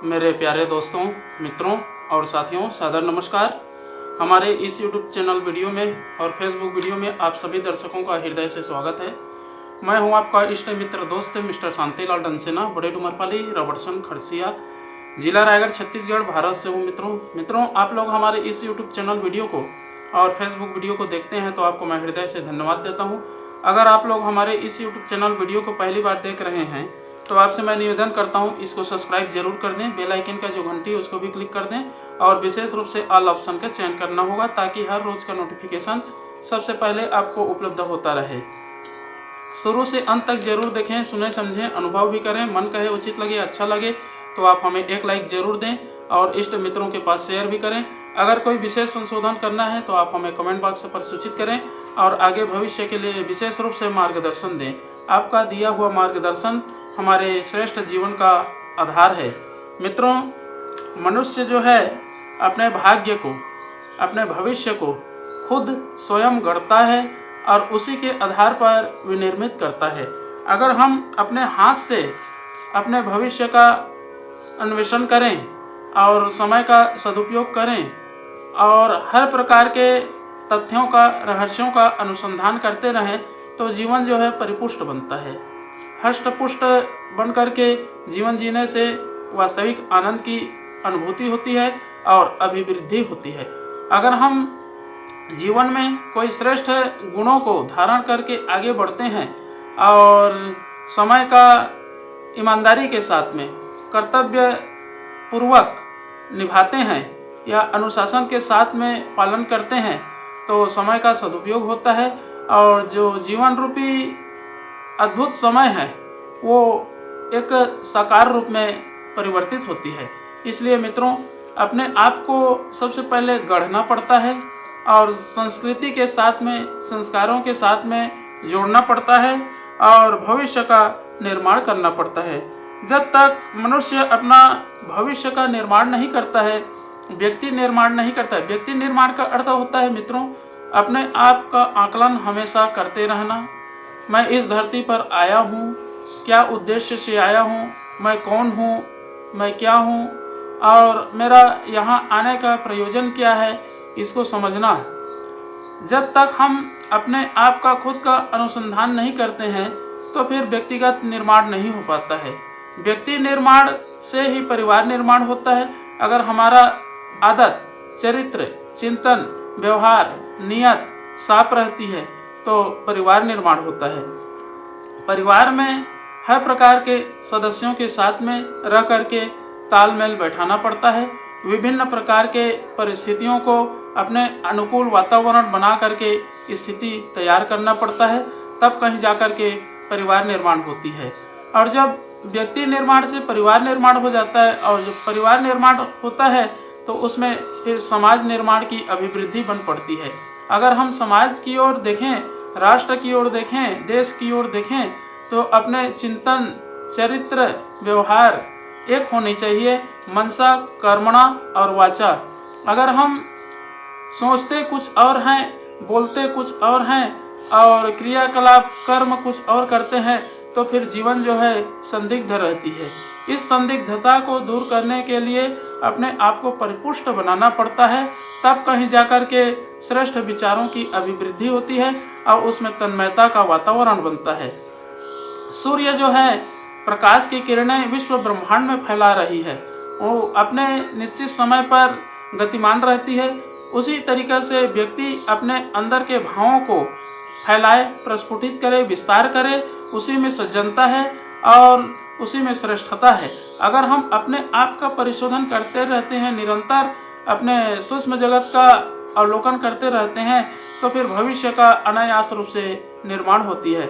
मेरे प्यारे दोस्तों, मित्रों और साथियों, सादर नमस्कार। हमारे इस YouTube चैनल वीडियो में और फेसबुक वीडियो में आप सभी दर्शकों का हृदय से स्वागत है। मैं हूं आपका इष्ट मित्र दोस्त मिस्टर शांतिलाल डंसेना, बड़े डुमरपाली, रबड़सन, खड़सिया, जिला रायगढ़, छत्तीसगढ़, भारत से हूं। मित्रों आप लोग हमारे इस YouTube चैनल वीडियो को और फेसबुक वीडियो को देखते हैं तो आपको मैं हृदय से धन्यवाद देता हूँ। अगर आप लोग हमारे इस YouTube चैनल वीडियो को पहली बार देख रहे हैं तो आपसे मैं निवेदन करता हूं, इसको सब्सक्राइब जरूर कर दें, बेल आइकन का जो घंटी है उसको भी क्लिक कर दें और विशेष रूप से ऑल ऑप्शन का चयन करना होगा ताकि हर रोज का नोटिफिकेशन सबसे पहले आपको उपलब्ध होता रहे। शुरू से अंत तक जरूर देखें, सुने समझें, अनुभव भी करें। मन कहे, उचित लगे, अच्छा लगे तो आप हमें एक लाइक जरूर दें और इष्ट मित्रों के पास शेयर भी करें। अगर कोई विशेष संशोधन करना है तो आप हमें कमेंट बॉक्स पर सूचित करें और आगे भविष्य के लिए विशेष रूप से मार्गदर्शन दें। आपका दिया हुआ मार्गदर्शन हमारे श्रेष्ठ जीवन का आधार है। मित्रों, मनुष्य जो है अपने भाग्य को, अपने भविष्य को खुद स्वयं गढ़ता है और उसी के आधार पर विनिर्मित करता है। अगर हम अपने हाथ से अपने भविष्य का अन्वेषण करें और समय का सदुपयोग करें और हर प्रकार के तथ्यों का, रहस्यों का अनुसंधान करते रहें तो जीवन जो है परिपुष्ट बनता है। हष्टपुष्ट बन करके जीवन जीने से वास्तविक आनंद की अनुभूति होती है और अभिवृद्धि होती है। अगर हम जीवन में कोई श्रेष्ठ गुणों को धारण करके आगे बढ़ते हैं और समय का ईमानदारी के साथ में कर्तव्य पूर्वक निभाते हैं या अनुशासन के साथ में पालन करते हैं तो समय का सदुपयोग होता है और जो जीवन रूपी अद्भुत समय है वो एक साकार रूप में परिवर्तित होती है। इसलिए मित्रों, अपने आप को सबसे पहले गढ़ना पड़ता है और संस्कृति के साथ में, संस्कारों के साथ में जोड़ना पड़ता है और भविष्य का निर्माण करना पड़ता है। जब तक मनुष्य अपना भविष्य का निर्माण नहीं करता है, व्यक्ति निर्माण नहीं करता है। व्यक्ति निर्माण का अर्थ होता है मित्रों, अपने आप का आकलन हमेशा करते रहना। मैं इस धरती पर आया हूँ, क्या उद्देश्य से आया हूँ, मैं कौन हूँ, मैं क्या हूँ और मेरा यहाँ आने का प्रयोजन क्या है, इसको समझना। जब तक हम अपने आप का खुद का अनुसंधान नहीं करते हैं तो फिर व्यक्तिगत निर्माण नहीं हो पाता है। व्यक्ति निर्माण से ही परिवार निर्माण होता है। अगर हमारा आदत, चरित्र, चिंतन, व्यवहार, नियत साफ रहती है तो परिवार निर्माण होता है। परिवार में हर प्रकार के सदस्यों के साथ में रह करके तालमेल बैठाना पड़ता है। विभिन्न प्रकार के परिस्थितियों को अपने अनुकूल वातावरण बना करके स्थिति तैयार करना पड़ता है, तब कहीं जाकर के परिवार निर्माण होती है। और जब व्यक्ति निर्माण से परिवार निर्माण हो जाता है और जब परिवार निर्माण होता है तो उसमें फिर समाज निर्माण की अभिवृद्धि बन पड़ती है। अगर हम समाज की ओर देखें, राष्ट्र की ओर देखें, देश की ओर देखें तो अपने चिंतन, चरित्र, व्यवहार एक होनी चाहिए, मनसा, कर्मणा और वाचा। अगर हम सोचते कुछ और हैं, बोलते कुछ और हैं और क्रियाकलाप, कर्म कुछ और करते हैं तो फिर जीवन जो है संदिग्ध रहती है। इस संदिग्धता को दूर करने के लिए अपने आप को परिपुष्ट बनाना पड़ता है, तब कहीं जाकर के श्रेष्ठ विचारों की अभिवृद्धि होती है और उसमें तन्मयता का वातावरण बनता है। सूर्य जो है प्रकाश की किरणें विश्व ब्रह्मांड में फैला रही है, वो अपने निश्चित समय पर गतिमान रहती है। उसी तरीके से व्यक्ति अपने अंदर के भावों को फैलाए, प्रस्फुटित करे, विस्तार करे, उसी में सज्जनता है और उसी में श्रेष्ठता है। अगर हम अपने आप का परिशोधन करते रहते हैं, निरंतर अपने सूक्ष्म जगत का अवलोकन करते रहते हैं तो फिर भविष्य का अनायास रूप से निर्माण होती है।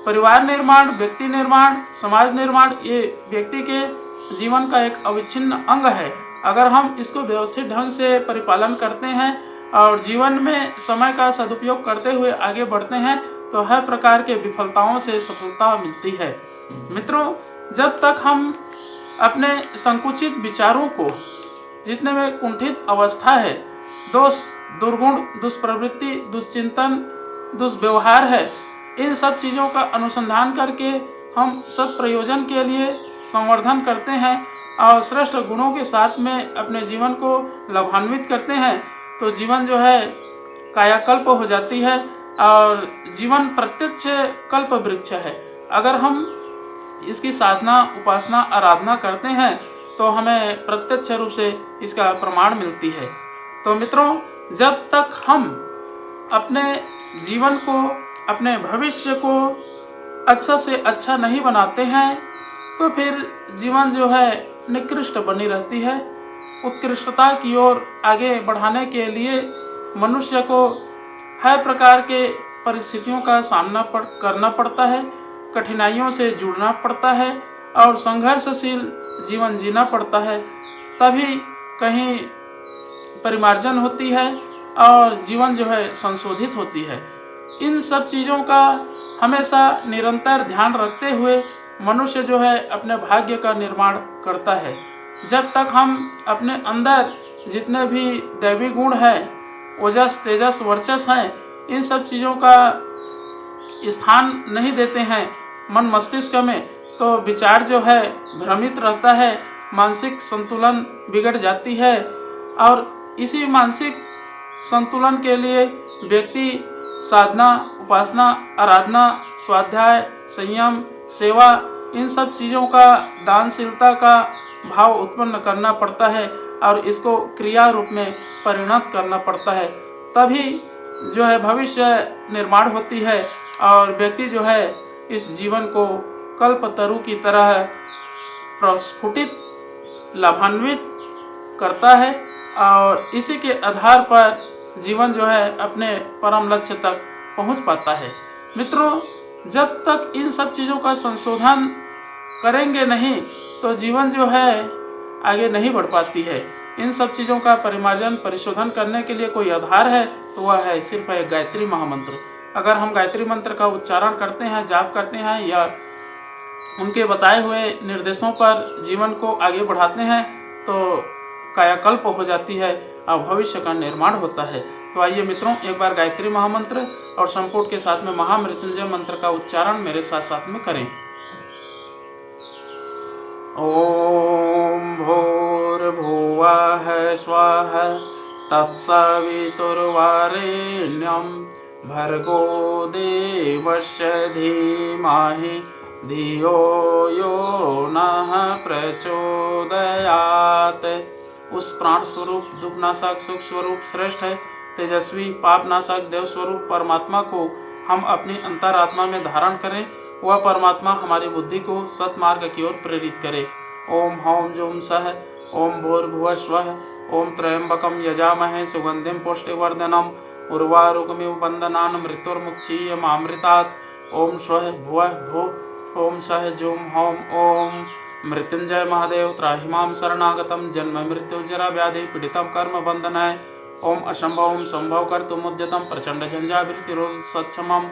परिवार निर्माण, व्यक्ति निर्माण, समाज निर्माण ये व्यक्ति के जीवन का एक अविच्छिन्न अंग है। अगर हम इसको व्यवस्थित ढंग से परिपालन करते हैं और जीवन में समय का सदुपयोग करते हुए आगे बढ़ते हैं तो हर प्रकार के विफलताओं से सफलता मिलती है। मित्रों, जब तक हम अपने संकुचित विचारों को, जितने में कुंठित अवस्था है, दोष, दुर्गुण, दुष्प्रवृत्ति, दुष्चिंतन, दुष्व्यवहार है, इन सब चीज़ों का अनुसंधान करके हम सत्प्रयोजन के लिए संवर्धन करते हैं और श्रेष्ठ गुणों के साथ में अपने जीवन को लाभान्वित करते हैं तो जीवन जो है कायाकल्प हो जाती है और जीवन प्रत्यक्ष कल्प वृक्ष है। अगर हम इसकी साधना, उपासना, आराधना करते हैं तो हमें प्रत्यक्ष रूप से इसका प्रमाण मिलती है। तो मित्रों, जब तक हम अपने जीवन को, अपने भविष्य को अच्छा से अच्छा नहीं बनाते हैं तो फिर जीवन जो है निकृष्ट बनी रहती है। उत्कृष्टता की ओर आगे बढ़ाने के लिए मनुष्य को हर प्रकार के परिस्थितियों का सामना करना पड़ता है, कठिनाइयों से जुड़ना पड़ता है और संघर्षशील जीवन जीना पड़ता है, तभी कहीं परिमार्जन होती है और जीवन जो है संशोधित होती है। इन सब चीज़ों का हमेशा निरंतर ध्यान रखते हुए मनुष्य जो है अपने भाग्य का निर्माण करता है। जब तक हम अपने अंदर जितने भी दैवी गुण हैं, ओजस, तेजस, वर्चस हैं, इन सब चीज़ों का स्थान नहीं देते हैं मन मस्तिष्क में, तो विचार जो है भ्रमित रहता है, मानसिक संतुलन बिगड़ जाती है और इसी मानसिक संतुलन के लिए व्यक्ति साधना, उपासना, आराधना, स्वाध्याय, संयम, सेवा, इन सब चीज़ों का, दानशीलता का भाव उत्पन्न करना पड़ता है और इसको क्रिया रूप में परिणत करना पड़ता है। तभी जो है भविष्य निर्माण होती है और व्यक्ति जो है इस जीवन को कल्पतरु की तरह प्रस्फुटित, लाभान्वित करता है और इसी के आधार पर जीवन जो है अपने परम लक्ष्य तक पहुंच पाता है। मित्रों, जब तक इन सब चीज़ों का संशोधन करेंगे नहीं तो जीवन जो है आगे नहीं बढ़ पाती है। इन सब चीज़ों का परिमार्जन, परिशोधन करने के लिए कोई आधार है तो वह है सिर्फ एक गायत्री महामंत्र। अगर हम गायत्री मंत्र का उच्चारण करते हैं, जाप करते हैं या उनके बताए हुए निर्देशों पर जीवन को आगे बढ़ाते हैं तो कायाकल्प हो जाती है और भविष्य का निर्माण होता है। तो आइए मित्रों, एक बार गायत्री महामंत्र और संपुट के साथ में महामृत्युंजय मंत्र का उच्चारण मेरे साथ साथ में करें। ओम भूर्भुवः स्वः तत्सवितुर्वरेण्यं भर्गो देवस्य धीमहि धियो यो नः प्रचोदयात्। उस प्राण स्वरूप, दुखनाशक, सुख स्वरूप, श्रेष्ठ है, तेजस्वी, पापनाशक, देव स्वरूप परमात्मा को हम अपनी अंतरात्मा में धारण करें। वह परमात्मा हमारी बुद्धि को सत्मार्ग की ओर प्रेरित करे। ओम हौम जूम सह, ओम भूर्भुवः स्वः, ओम त्र्यंबकं यजामहे सुगंधिं पुष्टिवर्धनम् उर्वारुकमिव बंधनान् मृत्युर्मुक्षीयमामृतात्। ओम स्वः भुवः भुः, ओम सह जूम हौम। ओम मृत्युंजय महादेव त्राहि मां शरणागतं जन्म मृत्यु जरा व्याधि पीडितं कर्म बंधनाय। ओम असंभवं संभव कर्तुमुद्यतं प्रचंड झंझावृत्तिरोध सक्षमं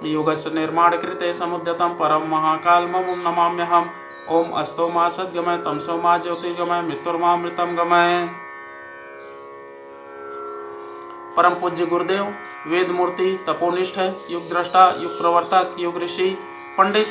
योगस्य निर्माण कृते समुद्यतं परम महाकालमं नमाम्यहम्। ओम अस्तो मा सद्गमय तमसो मा ज्योतिर्गमय मृत्युर्मामृतं गमय। परम पूज्य गुरुदेव, वेद मूर्ति, तपोनिष्ठ, युग दृष्टा, युग प्रवर्तक, युग ऋषि पंडित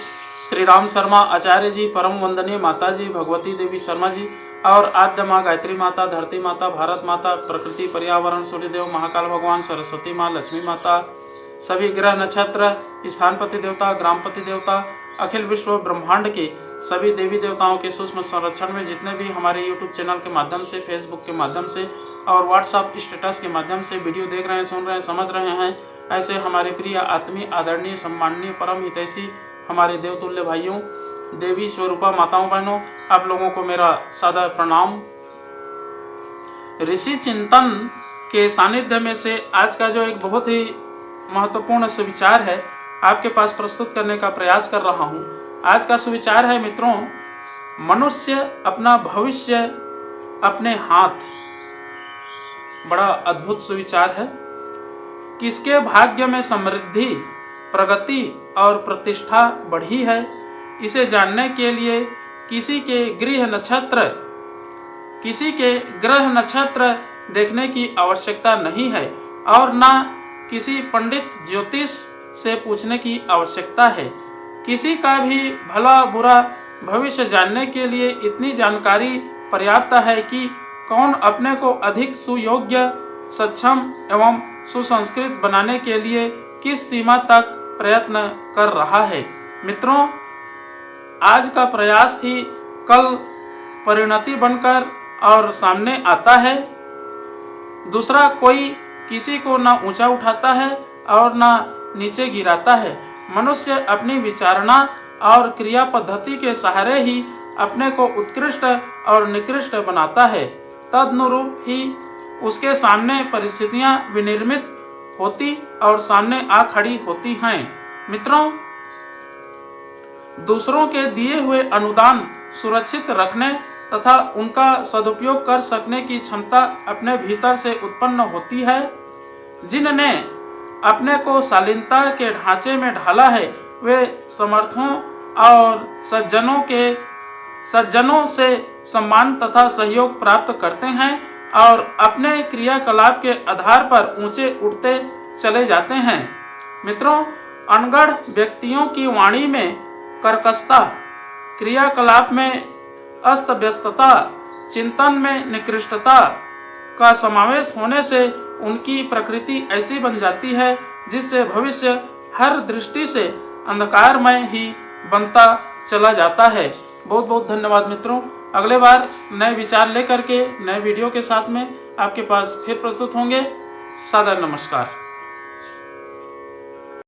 श्री राम शर्मा आचार्य जी, परम वंदनीय माता जी भगवती देवी शर्मा जी और आद्य माँ गायत्री माता, धरती माता, भारत माता, प्रकृति, पर्यावरण, सूर्यदेव, महाकाल भगवान, सरस्वती माँ, लक्ष्मी माता, सभी ग्रह नक्षत्र, स्थानपति देवता, ग्रामपति देवता, अखिल विश्व ब्रह्मांड के सभी देवी देवताओं के सूक्ष्म संरक्षण में जितने भी हमारे यूट्यूब चैनल के माध्यम से, फेसबुक के माध्यम से और व्हाट्सएप स्टेटस के माध्यम से वीडियो देख रहे हैं, सुन रहे हैं, समझ रहे हैं, ऐसे हमारे प्रिय, आत्मीय, आदरणीय, सम्माननीय, परम हितैषी हमारे देवतुल्य भाइयों, देवी स्वरूपा माताओं, बहनों, आप लोगों को मेरा सादर प्रणाम। ऋषि चिंतन के सानिध्य में से आज का जो एक बहुत ही महत्वपूर्ण सुविचार है आपके पास प्रस्तुत करने का प्रयास कर रहा हूँ। आज का सुविचार है मित्रों, मनुष्य अपना भविष्य अपने हाथ। बड़ा अद्भुत सुविचार है। किसके भाग्य में समृद्धि, प्रगति और प्रतिष्ठा बढ़ी है, इसे जानने के लिए किसी के ग्रह नक्षत्र देखने की आवश्यकता नहीं है और न किसी पंडित ज्योतिष से पूछने की आवश्यकता है। किसी का भी भला बुरा भविष्य जानने के लिए इतनी जानकारी पर्याप्त है कि कौन अपने को अधिक सुयोग्य, सक्षम एवं सुसंस्कृत बनाने के लिए किस सीमा तक प्रयत्न कर रहा है। मित्रों, आज का प्रयास ही कल परिणति बनकर और सामने आता है। दूसरा कोई किसी को ना ऊंचा उठाता है और ना नीचे गिराता है। मनुष्य अपनी विचारणा और क्रिया पद्धति के सहारे ही अपने को उत्कृष्ट और निकृष्ट बनाता है। तदनुरूप ही उसके सामने परिस्थितियां विनिर्मित होती और सामने आ खड़ी होती हैं। मित्रों, दूसरों के दिए हुए अनुदान सुरक्षित रखने तथा उनका सदुपयोग कर सकने की क्षमता अपने भीतर से उत्पन्न होती है। जिनने अपने को शालीनता के ढांचे में ढाला है वे समर्थों और सज्जनों से सम्मान तथा सहयोग प्राप्त करते हैं और अपने क्रियाकलाप के आधार पर ऊंचे उठते चले जाते हैं। मित्रों, अनगढ़ व्यक्तियों की वाणी में कर्कशता, क्रियाकलाप में अस्त व्यस्तता, चिंतन में निकृष्टता का समावेश होने से उनकी प्रकृति ऐसी बन जाती है जिससे भविष्य हर दृष्टि से अंधकारमय ही बनता चला जाता है। बहुत बहुत धन्यवाद मित्रों। अगले बार नए विचार लेकर के नए वीडियो के साथ में आपके पास फिर प्रस्तुत होंगे। सादर नमस्कार।